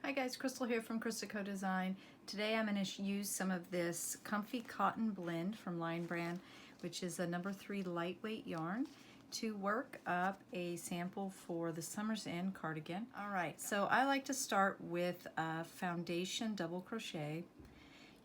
Hi guys, Crystal here from ChristaCoDesign. Today I'm going to use some of this Comfy Cotton Blend from Lion Brand, which is a number 3 lightweight yarn, to work up a sample for the Summer's End cardigan. Alright, so I like to start with a foundation double crochet.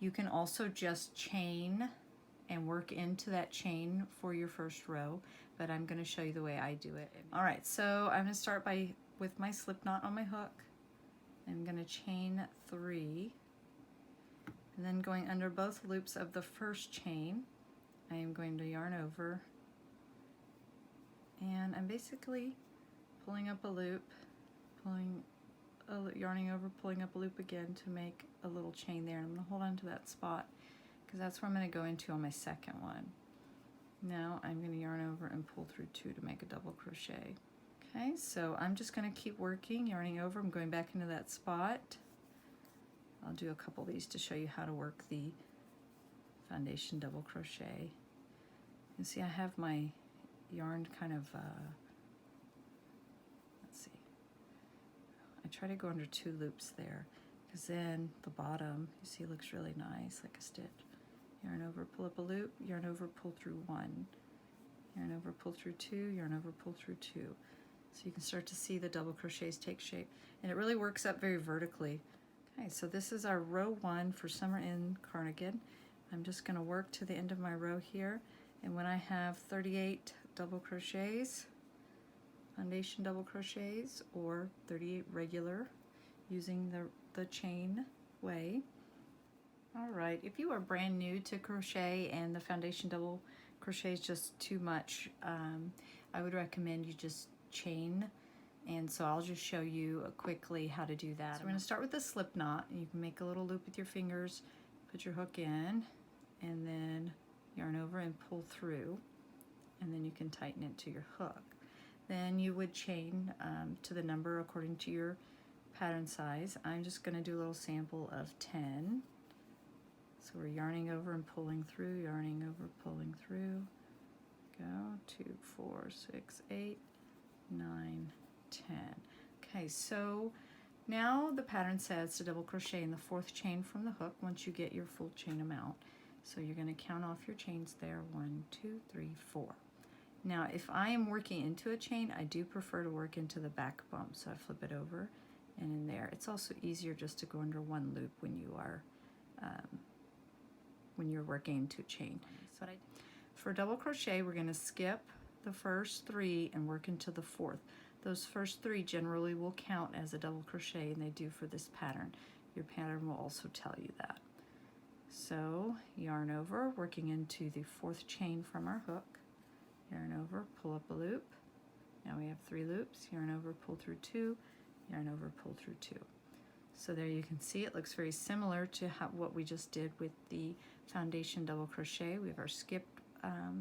You can also just chain and work into that chain for your first row, but I'm going to show you the way I do it. Alright, so I'm going to start with my slip knot on my hook. I'm going to chain 3, and then going under both loops of the first chain, I am going to yarn over, and I'm basically pulling up a loop, yarning over, pulling up a loop again to make a little chain there. And I'm going to hold on to that spot because that's where I'm going to go into on my second one. Now I'm going to yarn over and pull through 2 to make a double crochet. Okay, so I'm just going to keep working, yarning over. I'm going back into that spot. I'll do a couple of these to show you how to work the foundation double crochet. You see I have my yarn kind of, let's see, I try to go under 2 loops there, because then the bottom, you see, looks really nice, like a stitch. Yarn over, pull up a loop, yarn over, pull through 1. Yarn over, pull through 2, yarn over, pull through 2. So you can start to see the double crochets take shape, and it really works up very vertically. Okay, so this is our row 1 for Summer End cardigan. I'm just going to work to the end of my row here, and when I have 38 double crochets, foundation double crochets, or 38 regular, using the chain way. Alright, if you are brand new to crochet and the foundation double crochet is just too much, I would recommend you just chain, and so I'll just show you quickly how to do that. So we're going to start with the slip knot. You can make a little loop with your fingers, put your hook in, and then yarn over and pull through, and then you can tighten it to your hook. Then you would chain to the number according to your pattern size. I'm just going to do a little sample of 10. So we're yarning over and pulling through, yarning over, pulling through. Go 2, 4, 6, 8, 9, 10. Okay, so now the pattern says to double crochet in the 4th chain from the hook once you get your full chain amount. So you're going to count off your chains there, 1, 2, 3, 4. Now if I am working into a chain, I do prefer to work into the back bump, so I flip it over and in there. It's also easier just to go under 1 loop when you are when you're working into a chain. So for double crochet, we're going to skip the first 3 and work into the 4th. Those first 3 generally will count as a double crochet, and they do for this pattern. Your pattern will also tell you that. So yarn over, working into the 4th chain from our hook, yarn over, pull up a loop. Now we have 3 loops, yarn over, pull through 2, yarn over, pull through 2. So there you can see it looks very similar to what we just did with the foundation double crochet. We have our skipped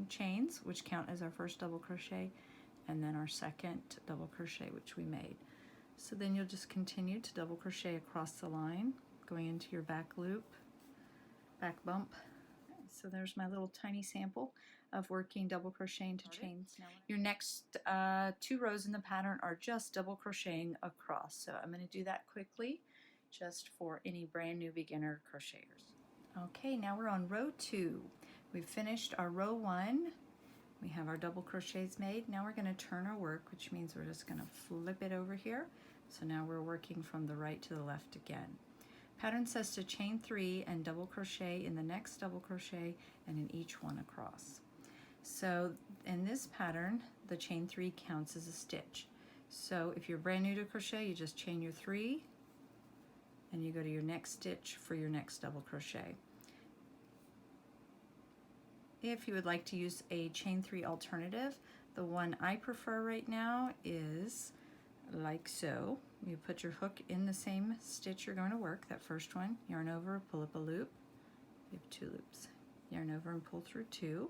chains, which count as our first double crochet, and then our second double crochet, which we made. So then you'll just continue to double crochet across the line, going into your back loop, back bump. So there's my little tiny sample of working double crochet into chains. Your next 2 rows in the pattern are just double crocheting across. So I'm going to do that quickly, just for any brand new beginner crocheters. Okay, now we're on row 2. We've finished our row 1. We have our double crochets made. Now we're going to turn our work, which means we're just going to flip it over here. So now we're working from the right to the left again. Pattern says to chain 3 and double crochet in the next double crochet and in each one across. So in this pattern, the chain 3 counts as a stitch. So if you're brand new to crochet, you just chain your 3 and you go to your next stitch for your next double crochet. If you would like to use a chain 3 alternative, the one I prefer right now is like so. You put your hook in the same stitch you're going to work, that first one, yarn over, pull up a loop. You have 2 loops. Yarn over and pull through 2.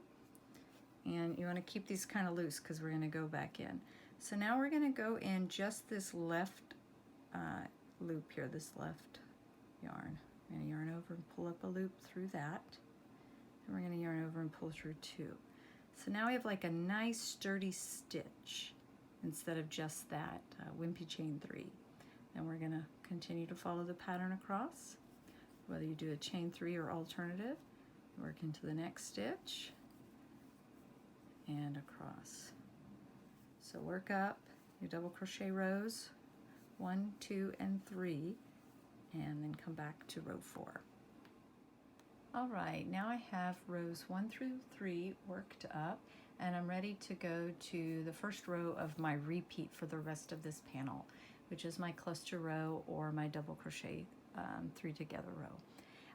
And you want to keep these kind of loose because we're going to go back in. So now we're going to go in just this left loop here, this left yarn. We're going to yarn over and pull up a loop through that. And we're going to yarn over and pull through 2. So now we have like a nice sturdy stitch instead of just that wimpy chain 3. And we're going to continue to follow the pattern across, whether you do a chain 3 or alternative. Work into the next stitch and across. So work up your double crochet rows 1, 2, and 3, and then come back to row 4. All right, now I have rows 1 through 3 worked up, and I'm ready to go to the first row of my repeat for the rest of this panel, which is my cluster row or my double crochet 3 together row.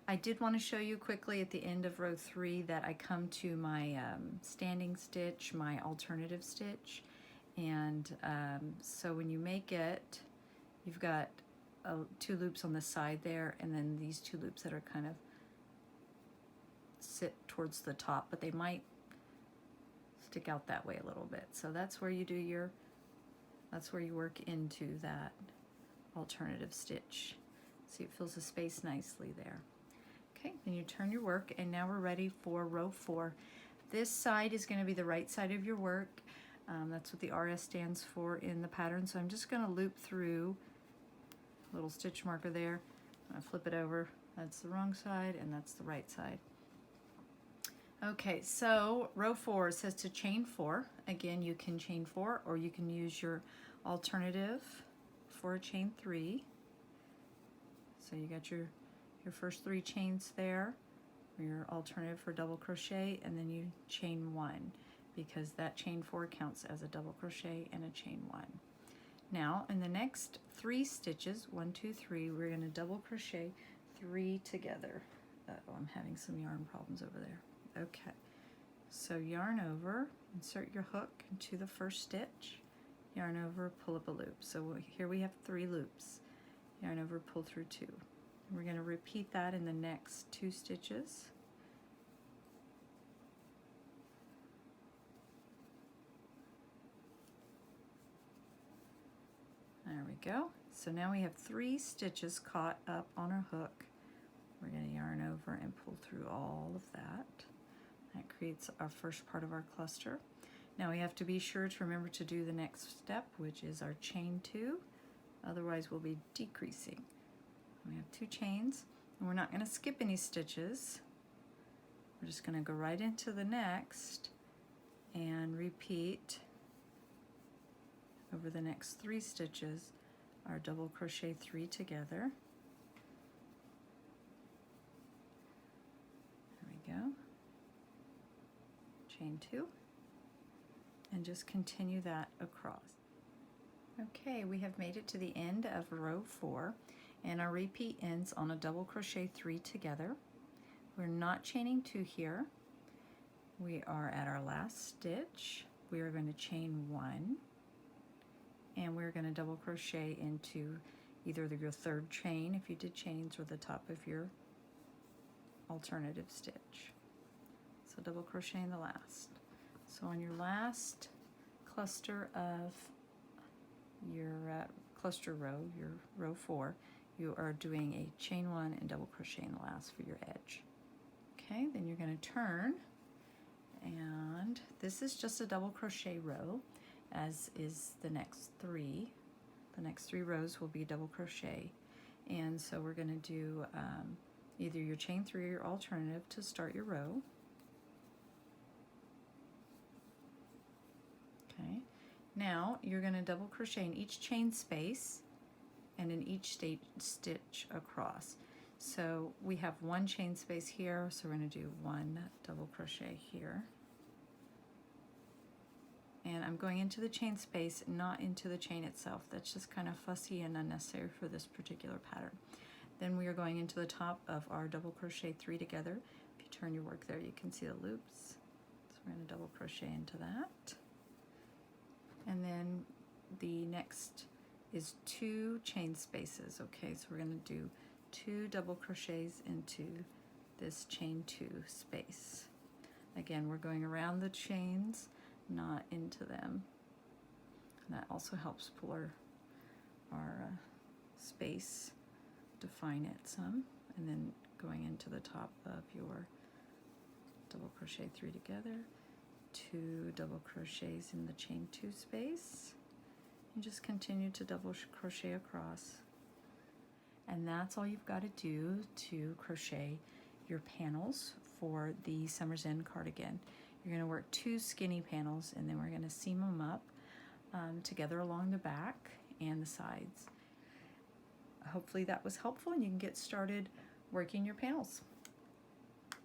I did want to show you quickly at the end of row 3 that I come to my standing stitch, my alternative stitch, and so when you make it, you've got 2 loops on the side there, and then these 2 loops that are kind of sit towards the top, but they might stick out that way a little bit. So that's where you do your, that's where you work into that alternative stitch. See, it fills the space nicely there. Okay, then you turn your work, and now we're ready for row 4. This side is going to be the right side of your work. That's what the RS stands for in the pattern. So I'm just going to loop through, little stitch marker there. I'm going to flip it over. That's the wrong side, and that's the right side. Okay, so row 4 says to chain 4. Again, you can chain 4, or you can use your alternative for a chain 3. So you got your first 3 chains there, or your alternative for double crochet, and then you chain 1, because that chain 4 counts as a double crochet and a chain 1. Now in the next 3 stitches, 1, 2, 3, we're going to double crochet 3 together. Uh-oh, I'm having some yarn problems over there. Okay, so yarn over, insert your hook into the first stitch, yarn over, pull up a loop. So here we have 3 loops. Yarn over, pull through 2. We're going to repeat that in the next 2 stitches. There we go. So now we have 3 stitches caught up on our hook. We're going to yarn over and pull through all of that. That creates our first part of our cluster. Now we have to be sure to remember to do the next step, which is our chain 2. Otherwise we'll be decreasing. We have 2 chains, and we're not going to skip any stitches. We're just going to go right into the next and repeat over the next 3 stitches our double crochet 3 together. There we go. Chain 2, and just continue that across. Okay, we have made it to the end of row 4, and our repeat ends on a double crochet 3 together. We're not chaining 2 here. We are at our last stitch. We are going to chain 1, and we're going to double crochet into either your 3rd chain if you did chains, or the top of your alternative stitch. So double crochet in the last. So on your last cluster of your cluster row, your row 4, you are doing a chain 1 and double crochet in the last for your edge. Okay, then you're going to turn, and this is just a double crochet row, as is the next 3. The next 3 rows will be double crochet, and so we're going to do either your chain 3 or your alternative to start your row. Okay, now you're going to double crochet in each chain space and in each stitch across. So we have 1 chain space here, so we're going to do 1 double crochet here. And I'm going into the chain space, not into the chain itself. That's just kind of fussy and unnecessary for this particular pattern. Then we are going into the top of our double crochet 3 together. If you turn your work there, you can see the loops. So we're going to double crochet into that. And then the next is 2 chain spaces. Okay, so we're going to do 2 double crochets into this chain 2 space. Again, we're going around the chains, not into them. And that also helps pull our space, define it some, and then going into the top of your double crochet 3 together, 2 double crochets in the chain 2 space, and just continue to double crochet across. And that's all you've got to do to crochet your panels for the Summer's End cardigan. You're going to work 2 skinny panels, and then we're going to seam them up together along the back and the sides. Hopefully that was helpful and you can get started working your panels.